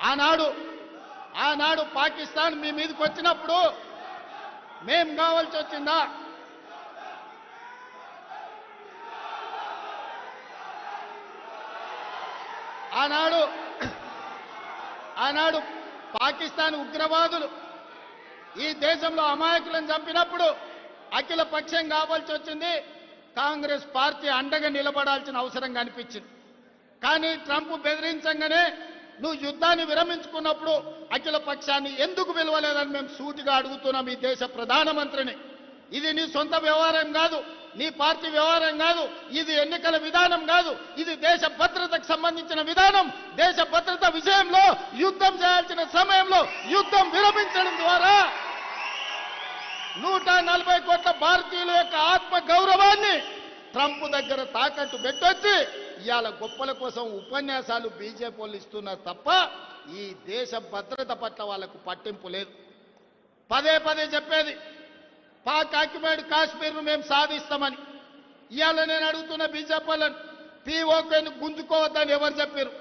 ఆనాడు పాకిస్తాన్ మీ మీదకి వచ్చినప్పుడు మేం కావాల్సి వచ్చిందా? ఆనాడు పాకిస్తాన్ ఉగ్రవాదులు ఈ దేశంలో అమాయకులను చంపినప్పుడు అఖిల పక్షం కావాల్సి వచ్చింది. కాంగ్రెస్ పార్టీ అండగా నిలబడాల్సిన అవసరం కనిపించింది. కానీ ట్రంప్ బెదిరించంగానే నువ్వు యుద్ధాన్ని విరమించుకున్నప్పుడు అఖిల పక్షాన్ని ఎందుకు పిలవలేదని మేము సూటిగా అడుగుతున్నాం ఈ దేశ ప్రధానమంత్రిని. ఇది నీ సొంత వ్యవహారం కాదు, నీ పార్టీ వ్యవహారం కాదు, ఇది ఎన్నికల విధానం కాదు, ఇది దేశ భద్రతకు సంబంధించిన విధానం. దేశ భద్రత విషయంలో యుద్ధం చేయాల్సిన సమయంలో యుద్ధం విరమించడం ద్వారా 140 కోట్ల భారతీయుల యొక్క ఆత్మ గౌరవాన్ని ట్రంప్ దగ్గర తాకట్టు పెట్టొచ్చి ఇవాళ గొప్పల కోసం ఉపన్యాసాలు బీజేపీ వాళ్ళు ఇస్తున్నారు తప్ప ఈ దేశ భద్రత పట్ల వాళ్ళకు పట్టింపు లేదు. పదే పదే చెప్పేది పాక్ ఆక్యుపైడ్ కాశ్మీర్ను మేము సాధిస్తామని. ఇవాళ నేను అడుగుతున్న బీజేపీ వాళ్ళని, పీఓకేను గుంజుకోవద్దని ఎవరు చెప్పారు?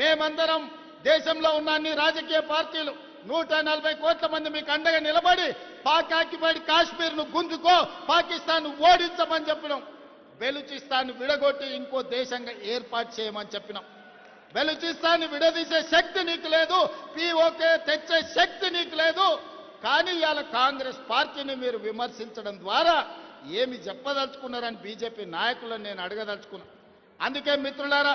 మేమందరం దేశంలో ఉన్న అన్ని రాజకీయ పార్టీలు 140 కోట్ల మంది మీకు అండగా నిలబడి పాక్ ఆక్యుపైడ్ కాశ్మీర్ను గుంజుకో, పాకిస్తాన్ ఓడించమని చెప్పినాం. బెలూచిస్తాన్ విడగొట్టి ఇంకో దేశంగా ఏర్పాటు చేయమని చెప్పినాం. బెలూచిస్తాన్ విడదీసే శక్తి నీకు లేదు, పీఓకే తెచ్చే శక్తి నీకు లేదు. కానీ ఇవాళ కాంగ్రెస్ పార్టీని మీరు విమర్శించడం ద్వారా ఏమి చెప్పదలుచుకున్నారని బీజేపీ నాయకులను నేను అడగదలుచుకున్నా. అందుకే మిత్రులారా,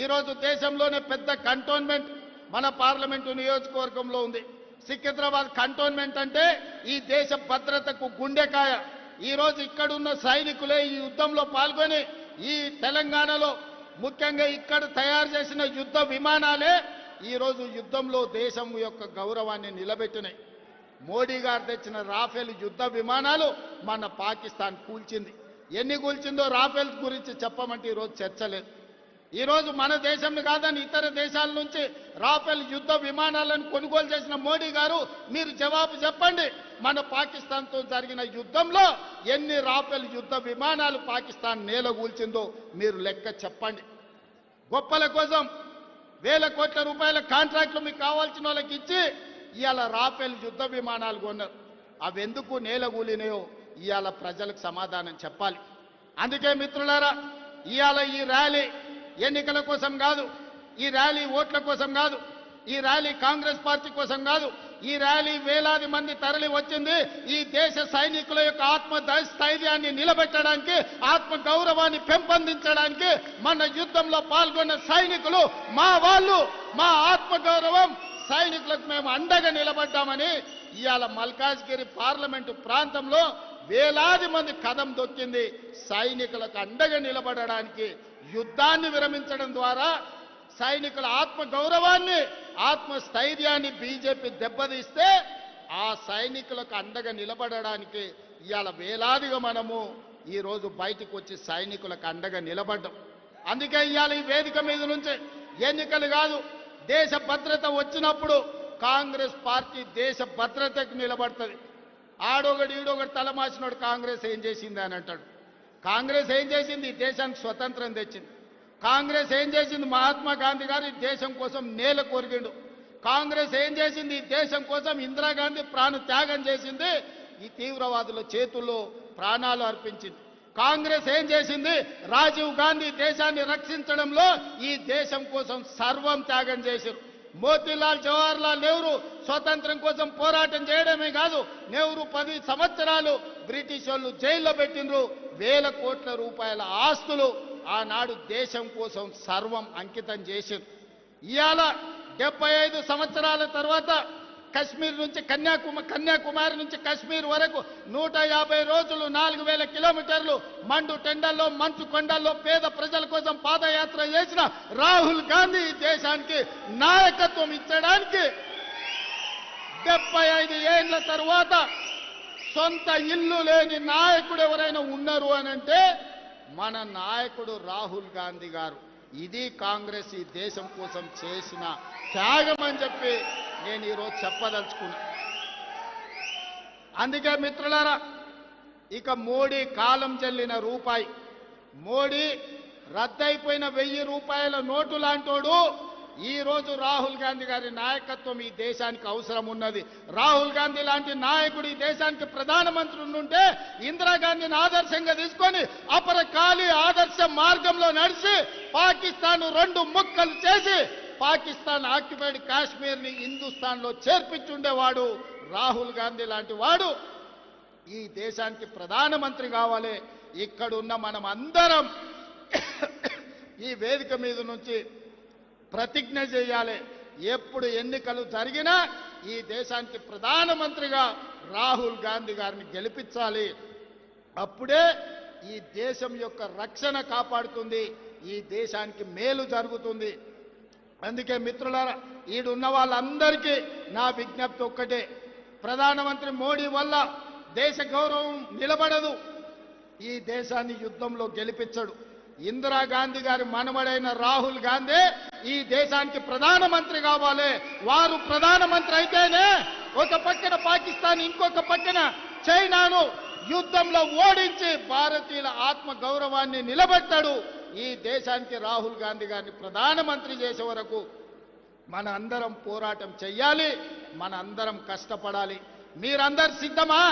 ఈరోజు దేశంలోనే పెద్ద కంటోన్మెంట్ మన పార్లమెంటు నియోజకవర్గంలో ఉంది. సికింద్రాబాద్ కంటోన్మెంట్ అంటే ఈ దేశ భద్రతకు గుండెకాయ. ఈరోజు ఇక్కడున్న సైనికులే ఈ యుద్ధంలో పాల్గొని ఈ తెలంగాణలో ముఖ్యంగా ఇక్కడ తయారు చేసిన యుద్ధ విమానాలే ఈరోజు యుద్ధంలో దేశం యొక్క గౌరవాన్ని నిలబెట్టినాయి. మోడీ గారు తెచ్చిన రాఫెల్ యుద్ధ విమానాలు మన పాకిస్తాన్ కూల్చింది. ఎన్ని కూల్చిందో రాఫెల్ గురించి చెప్పమంటే ఈరోజు చర్చ లేదు. ఈరోజు మన దేశంని కాదని ఇతర దేశాల నుంచి రాఫెల్ యుద్ధ విమానాలను కొనుగోలు చేసిన మోడీ గారు మీరు జవాబు చెప్పండి. మన పాకిస్తాన్తో జరిగిన యుద్ధంలో ఎన్ని రాఫెల్ యుద్ధ విమానాలు పాకిస్తాన్ నేలగూల్చిందో మీరు లెక్క చెప్పండి. గొప్పల కోసం వేల కోట్ల రూపాయల కాంట్రాక్టులు మీకు కావాల్సిన వాళ్ళకి ఇచ్చి ఇవాళ రాఫెల్ యుద్ధ విమానాలు కొన్నారు. అవెందుకు నేలగూలినాయో ఇవాళ ప్రజలకు సమాధానం చెప్పాలి. అందుకే మిత్రులారా, ఇవాళ ఈ ర్యాలీ ఎన్నికల కోసం కాదు, ఈ ర్యాలీ ఓట్ల కోసం కాదు, ఈ ర్యాలీ కాంగ్రెస్ పార్టీ కోసం కాదు. ఈ ర్యాలీ వేలాది మంది తరలి వచ్చింది ఈ దేశ సైనికుల యొక్క ఆత్మస్థైర్యాన్ని నిలబెట్టడానికి, ఆత్మ గౌరవాన్ని పెంపొందించడానికి. మన యుద్ధంలో పాల్గొన్న సైనికులు మా వాళ్ళు, మా ఆత్మ గౌరవం సైనికులకు మేము అండగా నిలబడ్డామని ఇవాళ మల్కాజ్గిరి పార్లమెంటు ప్రాంతంలో వేలాది మంది కదం దొక్కింది. సైనికులకు అండగా నిలబడడానికి యుద్ధాన్ని విరమించడం ద్వారా సైనికుల ఆత్మ గౌరవాన్ని, ఆత్మస్థైర్యాన్ని బీజేపీ దెబ్బతీస్తే ఆ సైనికులకు అండగా నిలబడడానికి ఇవాళ వేలాదిగా మనము ఈరోజు బయటకు వచ్చి సైనికులకు అండగా నిలబడ్డాం. అందుకే ఇవాళ ఈ వేదిక మీద నుంచి ఎన్నికలు కాదు, దేశ భద్రత వచ్చినప్పుడు కాంగ్రెస్ పార్టీ దేశ భద్రతకు నిలబడుతుంది. ఆడొకడు ఈడొకడు తలమాసినోడు కాంగ్రెస్ ఏం చేసింది అని అంటాడు. కాంగ్రెస్ ఏం చేసింది? ఈ దేశానికి స్వతంత్రం తెచ్చింది. కాంగ్రెస్ ఏం చేసింది? మహాత్మా గాంధీ గారు ఈ దేశం కోసం నేల కొరిగిండు. కాంగ్రెస్ ఏం చేసింది? ఈ దేశం కోసం ఇందిరాగాంధీ ప్రాణ త్యాగం చేసింది, ఈ తీవ్రవాదుల చేతుల్లో ప్రాణాలు అర్పించింది. కాంగ్రెస్ ఏం చేసింది? రాజీవ్ గాంధీ దేశాన్ని రక్షించడంలో ఈ దేశం కోసం సర్వం త్యాగం చేశారు. మోతీలాల్ జవహర్లాల్ నెహ్రూ స్వతంత్రం కోసం పోరాటం చేయడమే కాదు, నెహ్రూ 10 సంవత్సరాలు బ్రిటిష్ వాళ్ళు జైల్లో పెట్టినరు. వేల కోట్ల రూపాయల ఆస్తులు ఆనాడు దేశం కోసం సర్వం అంకితం చేశారు. ఇవాళ 75 సంవత్సరాల తర్వాత కశ్మీర్ నుంచి కన్యాకుమారి నుంచి కశ్మీర్ వరకు 150 రోజులు 4000 కిలోమీటర్లు మండు టెండల్లో మంచు కొండల్లో పేద ప్రజల కోసం పాదయాత్ర చేసిన రాహుల్ గాంధీ ఈ దేశానికి నాయకత్వం ఇచ్చడానికి 75 ఏళ్ల తర్వాత సొంత ఇల్లు లేని నాయకుడు ఎవరైనా ఉన్నారు అనంటే మన నాయకుడు రాహుల్ గాంధీ గారు. ఇది కాంగ్రెస్ ఈ దేశం కోసం చేసిన త్యాగం అని చెప్పి నేను ఈరోజు చెప్పదలుచుకున్నా. అందుకే మిత్రులారా, ఇక మోడీ కాలం చెల్లిన రూపాయి, మోడీ రద్దయిపోయిన 1000 రూపాయల నోటు లాంటోడు ఈ రోజు రాహుల్ గాంధీ గారి నాయకత్వం ఈ దేశానికి అవసరం ఉన్నది. రాహుల్ గాంధీ లాంటి నాయకుడు ఈ దేశానికి ప్రధానమంత్రి ఉండుంటే ఇందిరాగాంధీని ఆదర్శంగా తీసుకొని అపరకాలి ఆదర్శ మార్గంలో నడిచి పాకిస్తాన్ రెండు ముక్కలు చేసి పాకిస్తాన్ ఆక్యుపైడ్ కాశ్మీర్ ని హిందుస్థాన్ లో చేర్పించుండేవాడు రాహుల్ గాంధీ లాంటి వాడు ఈ దేశానికి ప్రధానమంత్రి కావాలి. ఇక్కడున్న మనం అందరం ఈ వేదిక మీద నుంచి ప్రతిజ్ఞ చేయాలి. ఎప్పుడు ఎన్నికలు జరిగినా ఈ దేశానికి ప్రధానమంత్రిగా రాహుల్ గాంధీ గారిని గెలిపించాలి. అప్పుడే ఈ దేశం యొక్క రక్షణ కాపాడుతుంది, ఈ దేశానికి మేలు జరుగుతుంది. అందుకే మిత్రులారా, ఈడున్న వాళ్ళందరికీ నా విజ్ఞప్తి ఒక్కటే, ప్రధానమంత్రి మోడీ వల్ల దేశ గౌరవం నిలబడదు, ఈ దేశాన్ని యుద్ధంలో గెలిపించడు. ఇందిరాగాంధీ గారి మనవడైన రాహుల్ గాంధీ ఈ దేశానికి ప్రధానమంత్రి కావాలి. వారు ప్రధానమంత్రి అయితేనే ఒక పక్కన పాకిస్తాన్, ఇంకొక పక్కన చైనాను యుద్ధంలో ఓడించి భారతీయుల ఆత్మ గౌరవాన్ని నిలబెట్టాడు. ఈ దేశానికి రాహుల్ గాంధీ గారిని ప్రధానమంత్రి చేసే వరకు మన అందరం పోరాటం చెయ్యాలి, మన అందరం కష్టపడాలి. మీరందరు సిద్ధమా?